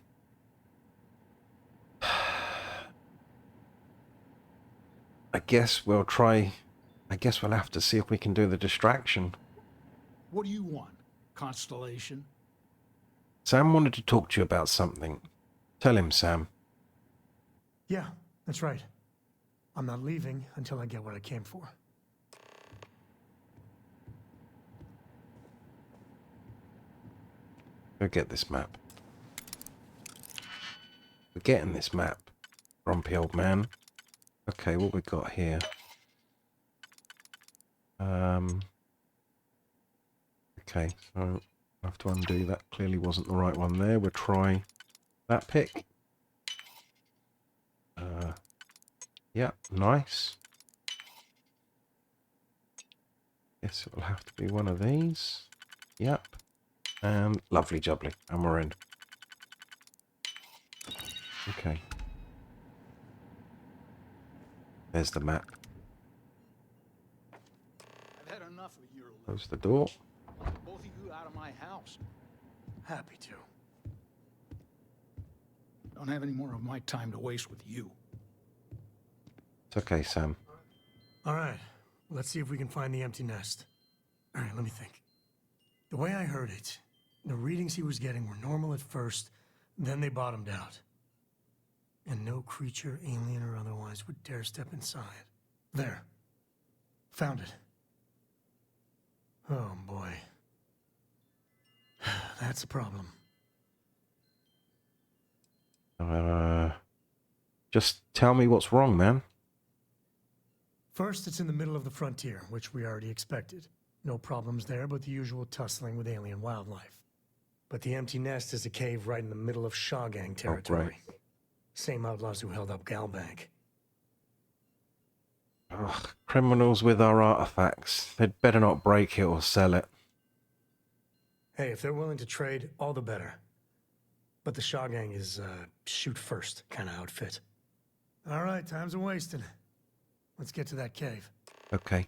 I guess we'll have to see if we can do the distraction. What do you want, Constellation? Sam wanted to talk to you about something. Tell him, Sam. Yeah, that's right. I'm not leaving until I get what I came for. Go get this map. We're getting this map, grumpy old man. Okay, what we got here? Okay, so I have to undo that. Clearly wasn't the right one there. We'll try that pick. Yeah, nice. Guess it will have to be one of these. Yep. And lovely jubbly. And we're in. Okay. There's the map. I've had enough of your life. Close the door. I want both of you out of my house. Happy to. Don't have any more of my time to waste with you. It's okay, Sam. All right. Let's see if we can find the empty nest. All right, let me think. The way I heard it, the readings he was getting were normal at first, then they bottomed out. And no creature, alien or otherwise, would dare step inside. There. Found it. Oh, boy. That's a problem. Just tell me what's wrong, man. First, it's in the middle of the frontier, which we already expected. No problems there, but the usual tussling with alien wildlife. But the empty nest is a cave right in the middle of Shaw Gang territory. Oh, Same outlaws who held up Galbank. Ugh, criminals with our artifacts. They'd better not break it or sell it. Hey, if they're willing to trade, all the better. But the Shaw Gang is shoot first kind of outfit. All right, time's a wasting. Let's get to that cave. Okay.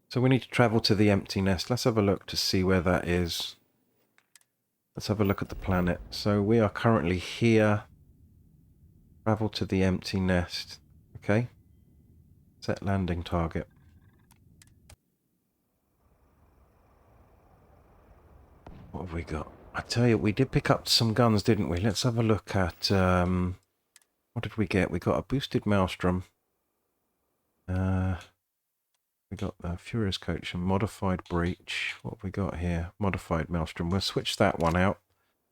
So we need to travel to the empty nest. Let's have a look to see where that is. Let's have a look at the planet. So we are currently here. Travel to the empty nest. Okay. Set landing target. What have we got? I tell you, we did pick up some guns, didn't we? Let's have a look at... what did we get? We got a boosted Maelstrom. We got the Furious Coach and Modified Breach. What have we got here? Modified Maelstrom. We'll switch that one out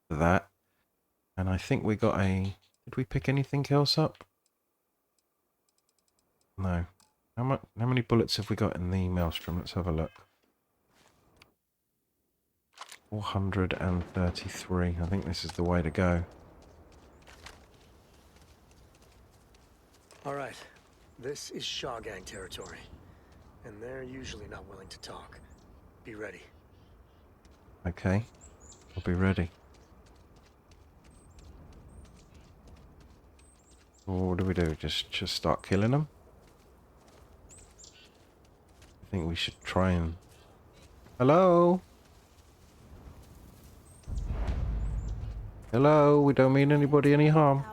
for that. And I think we got a... Did we pick anything else up? No. How many bullets have we got in the Maelstrom? Let's have a look. 433. I think this is the way to go. All right. This is Shaw Gang territory. And they're usually not willing to talk. Be ready. Okay. I'll be ready. What do we do? Just start killing them? I think we should try and... Hello? Hello? We don't mean anybody any harm.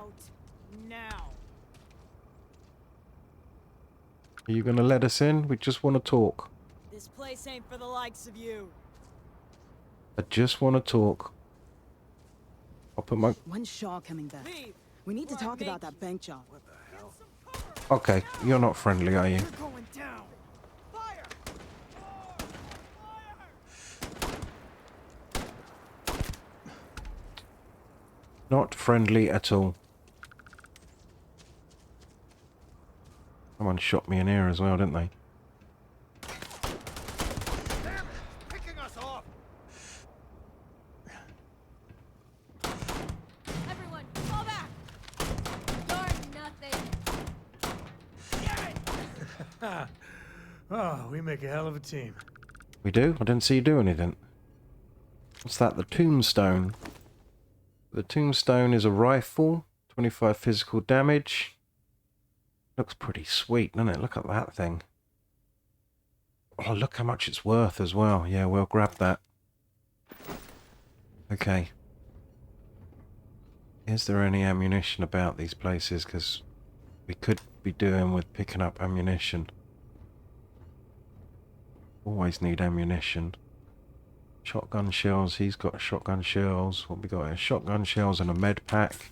Are you gonna let us in? We just want to talk. This place ain't for the likes of you. I just want to talk. I'll put my... When's Shaw coming back? We need to talk about that bank job. What the hell? Okay, you're not friendly, are you? You're going down. Fire! Not friendly at all. Someone shot me in here as well, didn't they? Oh, we make a hell of a team. We do? I didn't see you do anything. What's that? The tombstone. The tombstone is a rifle. 25 physical damage. Looks pretty sweet, doesn't it? Look at that thing. Oh, look how much it's worth as well. Yeah, we'll grab that. Okay. Is there any ammunition about these places? Because we could be doing with picking up ammunition. Always need ammunition. Shotgun shells. He's got shotgun shells. What we got here? Shotgun shells and a med pack.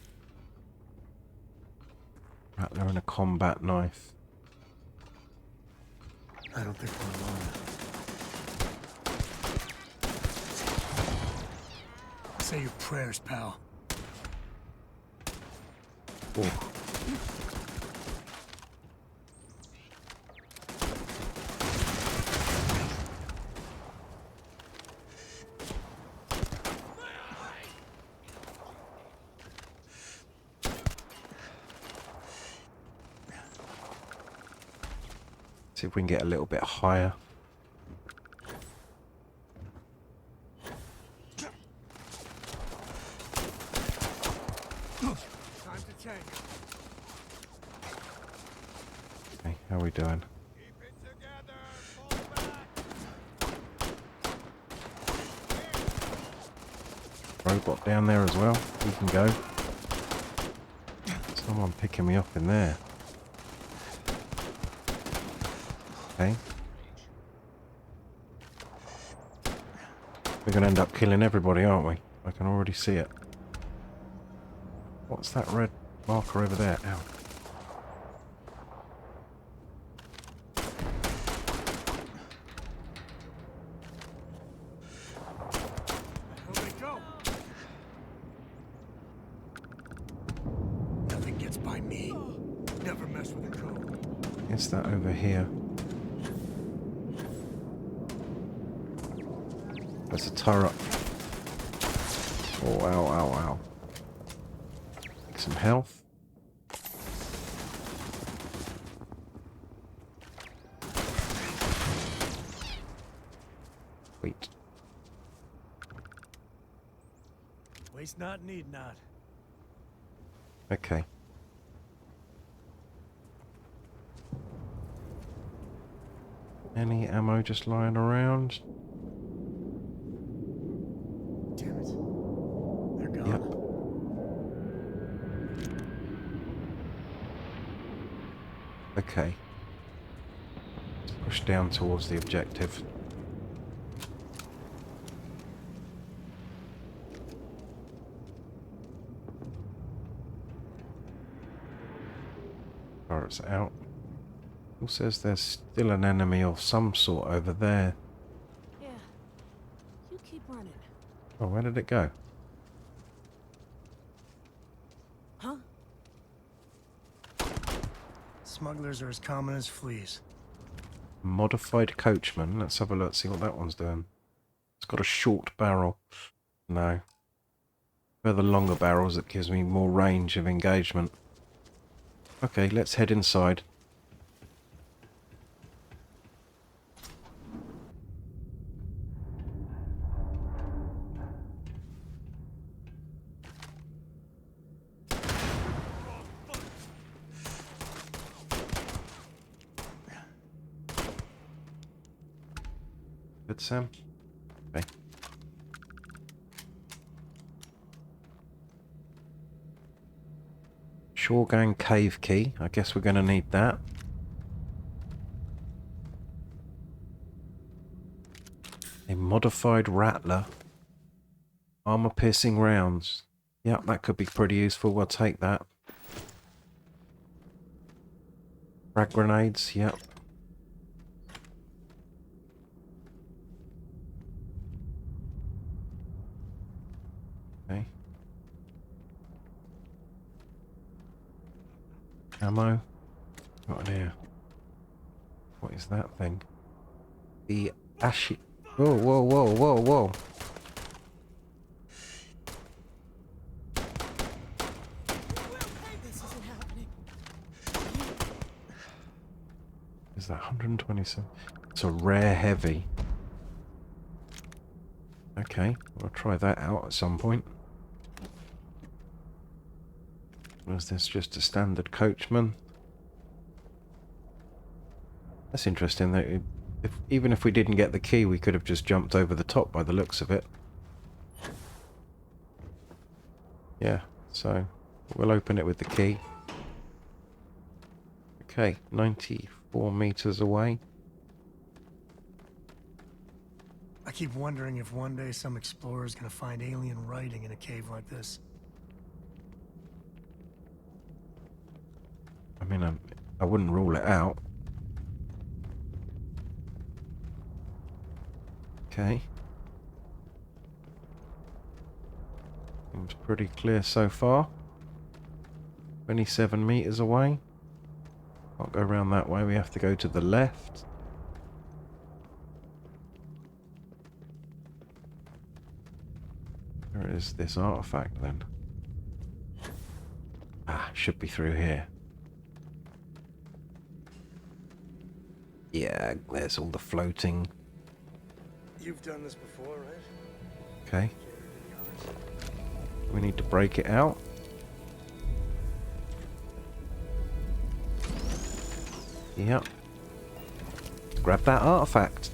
Rattler and a combat knife. I don't think we're alone. Say your prayers, pal. Oh. See if we can get a little bit higher. Time to tank. Okay, how are we doing? Robot down there as well. He can go. Someone picking me up in there. Okay. We're going to end up killing everybody, aren't we? I can already see it. What's that red marker over there? Ow. Nothing gets by me. Never mess with the code. Is that over here? There's a turret. Oh, ow, ow, ow. Take some health. Wait. Waste not, need not. Okay. Any ammo just lying around? Damn it. They're gone. Yep. Okay. Let's push down towards the objective. Turret's out. Who says there's still an enemy of some sort over there? Yeah. You keep running. Oh, where did it go? Huh? Smugglers are as common as fleas. Modified coachman. Let's have a look, see what that one's doing. It's got a short barrel. No. For the longer barrels, it gives me more range of engagement. Okay, let's head inside. Good, Sam. Okay. Shoregang cave key. I guess we're going to need that. A modified rattler. Armor piercing rounds. Yep, that could be pretty useful. We'll take that. Frag grenades. Yep. Okay. Ammo. Got in here. What is that thing? The ashy. Whoa, whoa, whoa, whoa, whoa. Is that? 127. It's a rare heavy. Okay, we'll try that out at some point. Was this just a standard coachman? That's interesting that even if we didn't get the key, we could have just jumped over the top by the looks of it. Yeah, so we'll open it with the key. Okay, 94 meters away. I keep wondering if one day some explorer is gonna find alien writing in a cave like this. I mean, I wouldn't rule it out. Okay. Seems pretty clear so far. 27 meters away. Can't go around that way, we have to go to the left. Where is this artifact then? Ah, should be through here. Yeah, there's all the floating. You've done this before, right? Okay. We need to break it out. Yep. Grab that artifact.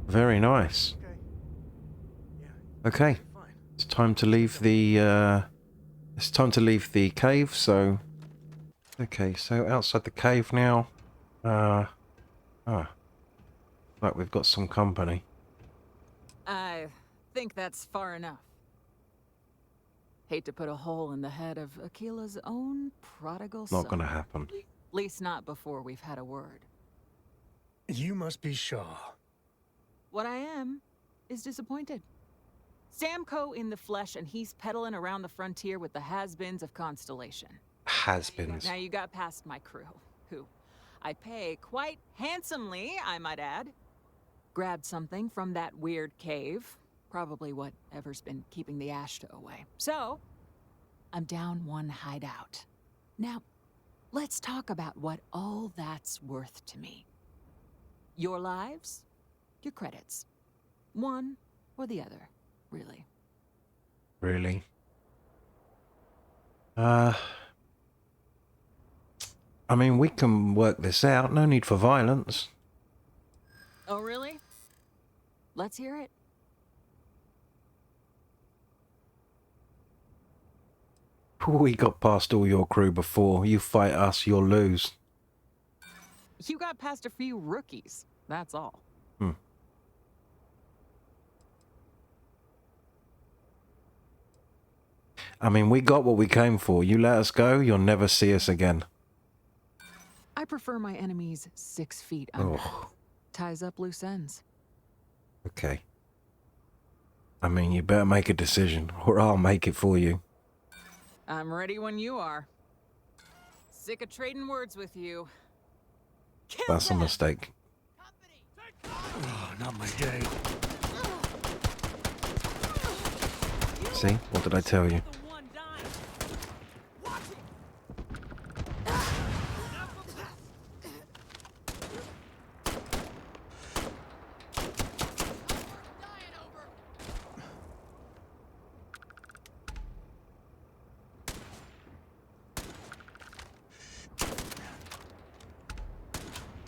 Very nice. Okay. It's time to leave the cave, so okay, so outside the cave now. Like we've got some company. I think that's far enough. Hate to put a hole in the head of Akila's own prodigal son. Not gonna happen. At least not before we've had a word. You must be Shaw. What I am is disappointed. Samco in the flesh, and he's peddling around the frontier with the has-beens of Constellation. Has-beens. Now you got past my crew, who I pay quite handsomely, I might add. Grabbed something from that weird cave. Probably whatever's been keeping the Ashta away. So, I'm down one hideout. Now, let's talk about what all that's worth to me. Your lives? Your credits. One or the other, really. Really? I mean, we can work this out. No need for violence. Oh, really? Let's hear it. We got past all your crew before. You fight us, you'll lose. You got past a few rookies, that's all. I mean, we got what we came for. You let us go, you'll never see us again. I prefer my enemies 6 feet under. Oh. Ties up loose ends. Okay. I mean, you better make a decision, or I'll make it for you. I'm ready when you are. Sick of trading words with you. That's a mistake. Oh, not my day. See? What did I tell you?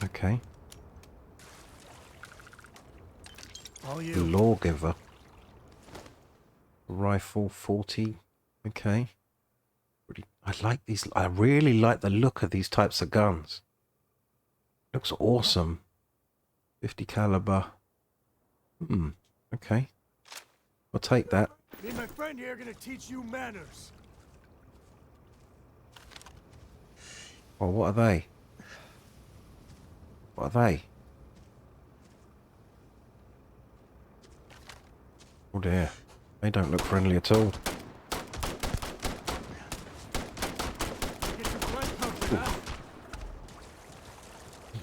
Okay. All you. Lawgiver. Rifle 40. Okay. I like these. I really like the look of these types of guns. Looks awesome. 50 caliber. Okay. I'll take that. Me and my friend here are gonna teach you manners. Oh, what are they? What are they? Oh dear. They don't look friendly at all.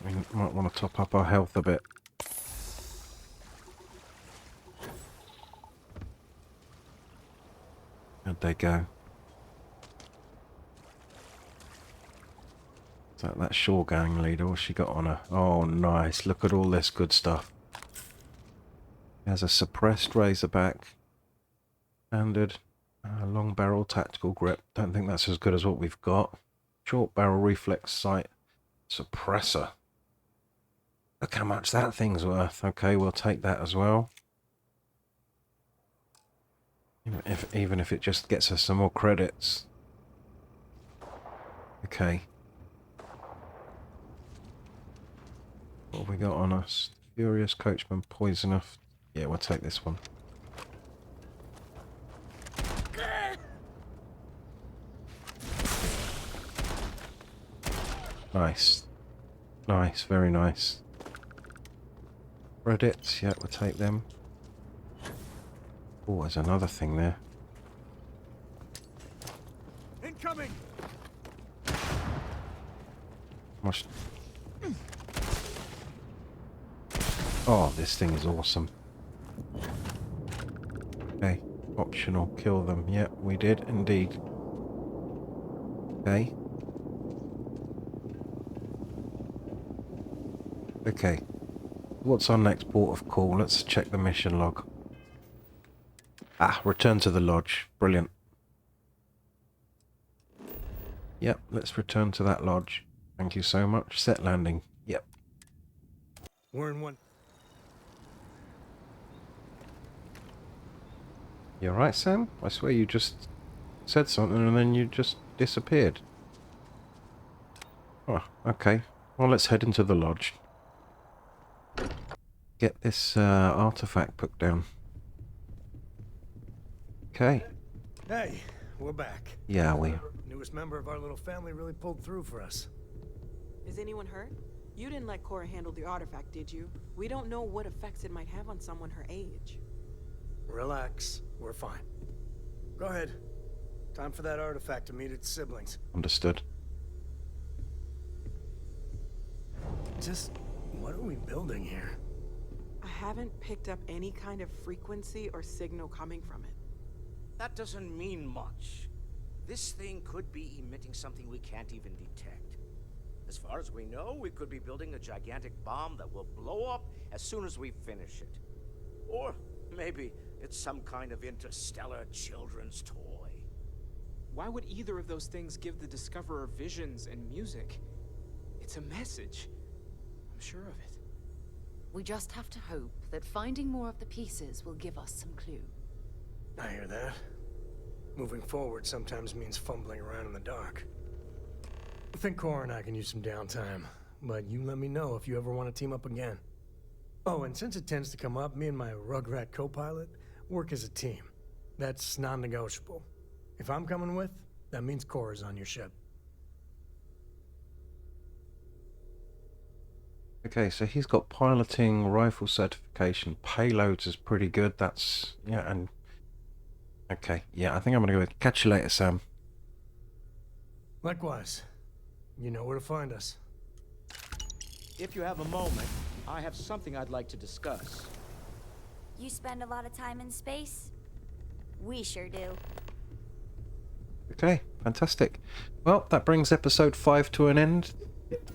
I mean, Might want to top up our health a bit. How'd they go? Is that shore gang leader? What's she got on her? Oh, nice. Look at all this good stuff. Has a suppressed razorback. Standard. Long barrel tactical grip. Don't think that's as good as what we've got. Short barrel reflex sight. Suppressor. Look how much that thing's worth. Okay, we'll take that as well. Even if it just gets us some more credits. Okay. What have we got on us? Furious Coachman, Poisonous. Yeah, we'll take this one. Nice. Nice, very nice. Credits, yeah, we'll take them. Oh, there's another thing there. Incoming. Much. Oh, this thing is awesome. Okay, optional, kill them. Yeah, we did indeed. Okay. Okay. What's our next port of call? Let's check the mission log. Ah, return to the lodge. Brilliant. Yep, let's return to that lodge. Thank you so much. Set landing. Yep. We're in one. You alright, Sam? I swear you just said something and then you just disappeared. Oh, okay. Well, let's head into the lodge. Get this artifact put down. Okay. Hey, we're back. Yeah, we... Newest member of our little family really pulled through for us. Is anyone hurt? You didn't let Cora handle the artifact, did you? We don't know what effects it might have on someone her age. Relax. We're fine. Go ahead. Time for that artifact to meet its siblings. Understood. Just... what are we building here? I haven't picked up any kind of frequency or signal coming from it. That doesn't mean much. This thing could be emitting something we can't even detect. As far as we know, we could be building a gigantic bomb that will blow up as soon as we finish it. Or maybe it's some kind of interstellar children's toy. Why would either of those things give the Discoverer visions and music? It's a message. I'm sure of it. We just have to hope that finding more of the pieces will give us some clue. I hear that. Moving forward sometimes means fumbling around in the dark. I think Cora and I can use some downtime, but you let me know if you ever want to team up again. Oh, and since it tends to come up, me and my Rugrat co-pilot work as a team. That's non-negotiable. If I'm coming with, that means Cora's on your ship. Okay, so he's got piloting, rifle certification, payloads is pretty good. That's... yeah, and... okay, yeah, I think I'm gonna go catch you later, Sam. Likewise. You know where to find us. If you have a moment, I have something I'd like to discuss. You spend a lot of time in space? We sure do. Okay, fantastic. Well, that brings episode 5 to an end.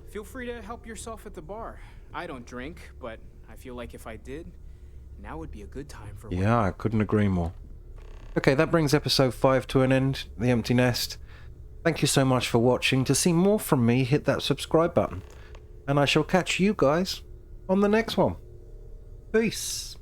Feel free to help yourself at the bar. I don't drink, but I feel like if I did, now would be a good time for one. Yeah, I couldn't agree more. Okay, that brings episode 5 to an end. The Empty Nest. Thank you so much for watching. To see more from me, hit that subscribe button. And I shall catch you guys on the next one. Peace.